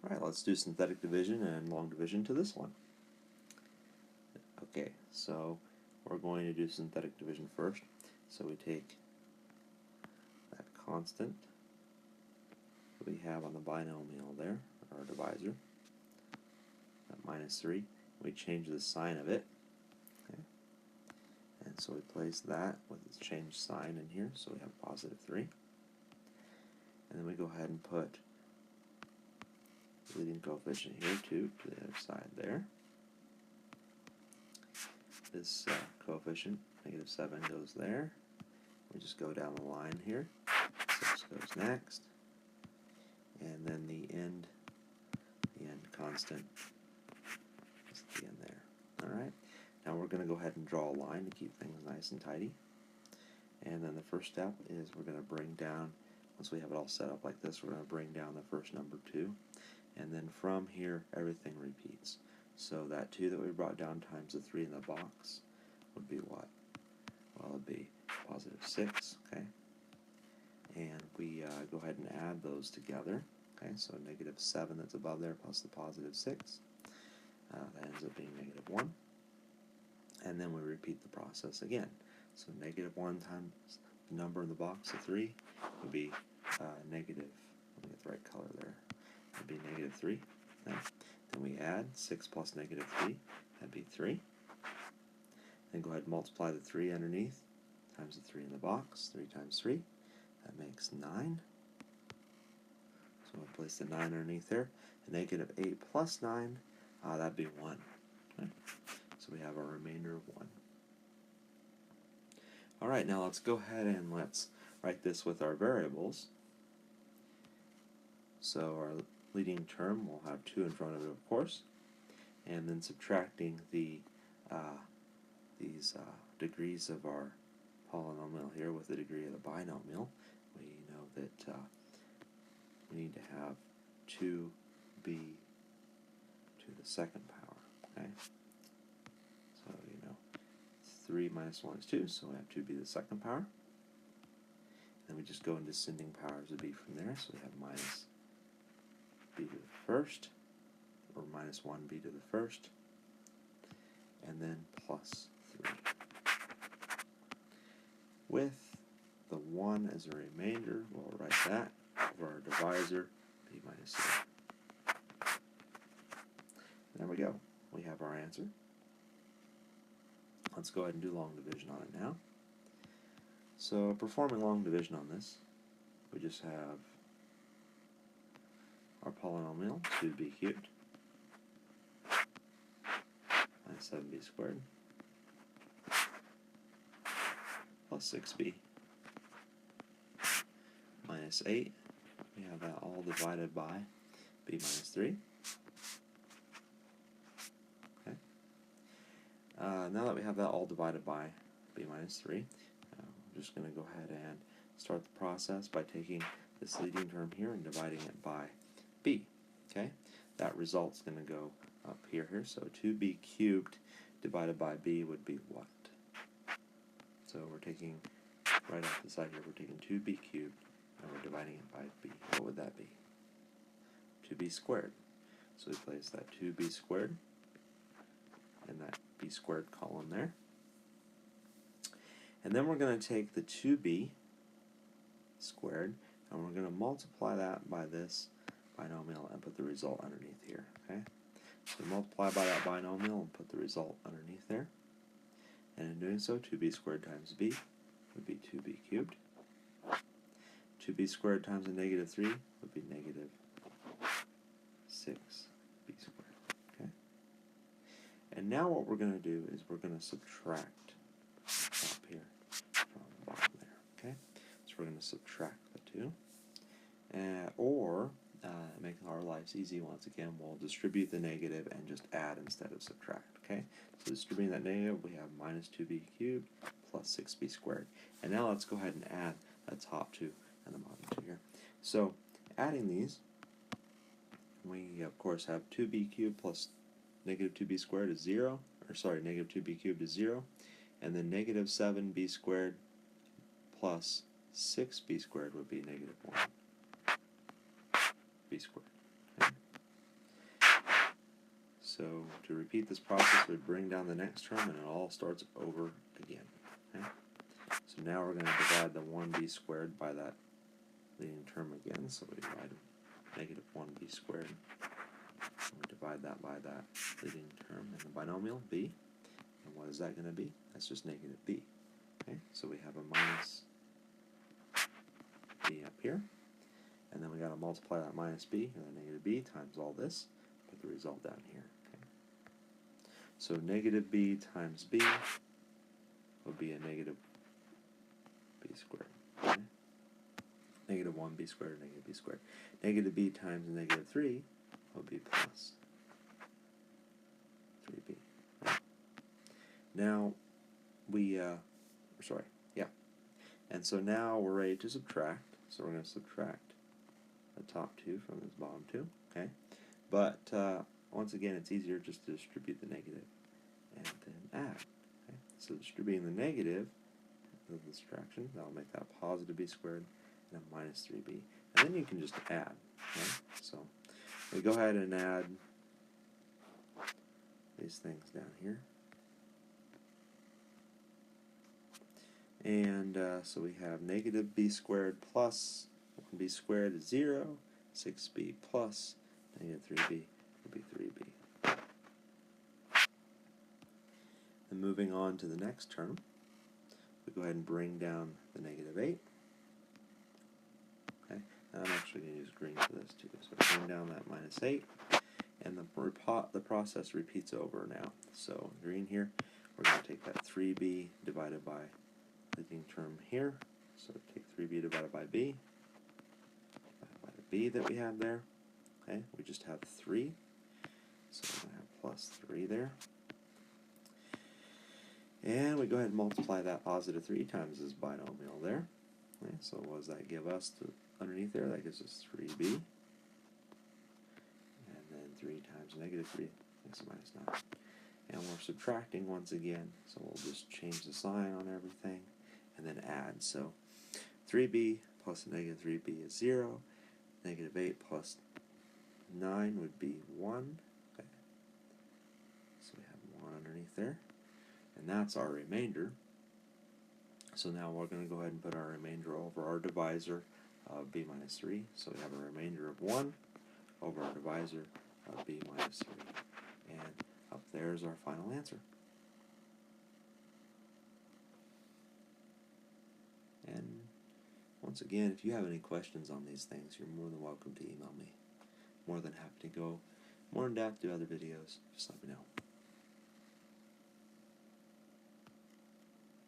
Alright, let's do synthetic division and long division to this one. Okay, so we're going to do synthetic division first. So we take that constant that we have on the binomial there, our divisor, that minus 3. We change the sign of it. Okay. And so we place that with its changed sign in here, so we have positive 3. And then we go ahead and put the leading coefficient here, 2, to the other side there. This coefficient, negative 7, goes there. We just go down the line here. 6 goes next. And then the end constant is at the end there. Alright, now we're going to go ahead and draw a line to keep things nice and tidy. And then the first step is we're going to bring down, once we have it all set up like this, we're going to bring down the first number 2. And then from here, everything repeats. So that 2 that we brought down times the 3 in the box would be what? Well, it would be positive 6, okay? And we go ahead and add those together, okay? So negative 7 that's above there plus the positive 6. That ends up being negative 1. And then we repeat the process again. So negative 1 times the number in the box of 3 would be negative, let me get the right color there, would be negative 3. Okay? Then we add 6 plus negative 3, that'd be 3. Then go ahead and multiply the 3 underneath times the 3 in the box. 3 times 3, that makes 9. So we'll place the 9 underneath there. And negative 8 plus 9, that'd be 1. Okay? So we have a remainder of 1. Alright, now let's go ahead and let's write this with our variables. So our leading term will have 2 in front of it, of course, and then subtracting the these degrees of our polynomial here with the degree of the binomial, we know that we need to have 2b to the second power, okay? So, 3 minus 1 is 2, so we have 2b to the second power. Then we just go in descending powers of b from there, so we have minus b to the first, or minus 1b to the first, and then plus 3. With the 1 as a remainder, we'll write that over our divisor, b minus 3. There we go. We have our answer. Let's go ahead and do long division on it now. So performing long division on this, we just have our polynomial, 2b cubed minus 7b squared plus 6b minus 8. We have that all divided by b minus 3. Okay. Now that we have that all divided by b minus 3, we're just going to go ahead and start the process by taking this leading term here and dividing it by b. Okay, that result's going to go up here. So 2b cubed divided by b would be what? So we're taking, right off the side here, we're taking 2b cubed and we're dividing it by b. What would that be? 2b squared. So we place that 2b squared in that b squared column there. And then we're going to take the 2b squared and we're going to multiply that by this binomial and put the result underneath here. Okay? So multiply by that binomial and put the result underneath there. And in doing so, 2b squared times b would be 2b cubed. 2b squared times a negative 3 would be negative 6b squared. Okay? And now what we're going to do is we're going to subtract up here from the bottom there. Okay? So we're going to subtract the 2. Or make our lives easy once again, we'll distribute the negative and just add instead of subtract. Okay? So distributing that negative, we have minus 2b cubed plus 6b squared. And now let's go ahead and add the top 2 and the bottom 2 here. So adding these, we of course have 2b cubed plus negative 2b squared is 0, or sorry, negative 2b cubed is 0, and then negative 7b squared plus 6b squared would be negative 1b squared. Okay? So to repeat this process, we bring down the next term and it all starts over again. Okay? So now we're going to divide the 1b squared by that leading term again. So we divide negative 1b squared. And we divide that by that leading term in the binomial b. And what is that going to be? That's just negative b. Okay? So we have a minus b up here. And then we got to multiply that minus b and the negative b times all this. Put the result down here. Okay? So negative b times b will be a negative b squared. Okay? Negative 1b squared or negative b squared. Negative b times negative 3 will be plus 3b. Right? Now and so now we're ready to subtract. So we're going to subtract the top two from this bottom two. Okay, but once again, it's easier just to distribute the negative and then add. Okay? So distributing the negative of the subtraction, that'll make that positive b squared and a minus 3b. And then you can just add. Okay? So we go ahead and add these things down here. And so we have negative b squared plus 1b squared is 0. 6b plus negative 3b will be 3b. And moving on to the next term, we go ahead and bring down the negative 8. Okay, and I'm actually going to use green for this too. So bring down that minus 8, and the process repeats over now. So green here, we're going to take that 3b divided by the leading term here. So take 3b divided by b, divided by the b that we have there. Okay, we just have 3, so we're going to have plus 3 there. And we go ahead and multiply that positive 3 times this binomial there. Okay, so what does that give us underneath there? That gives us 3b. And then 3 times negative 3 makes a minus 9. And we're subtracting once again, so we'll just change the sign on everything and then add. So 3b plus negative 3b is 0. Negative 8 plus 9 would be 1. Okay. So we have 1 underneath there. And that's our remainder. So now we're going to go ahead and put our remainder over our divisor of b minus 3. So we have a remainder of 1 over our divisor of b minus 3. And up there is our final answer. And once again, if you have any questions on these things, you're more than welcome to email me. More than happy to go more in depth, do other videos. Just let me know.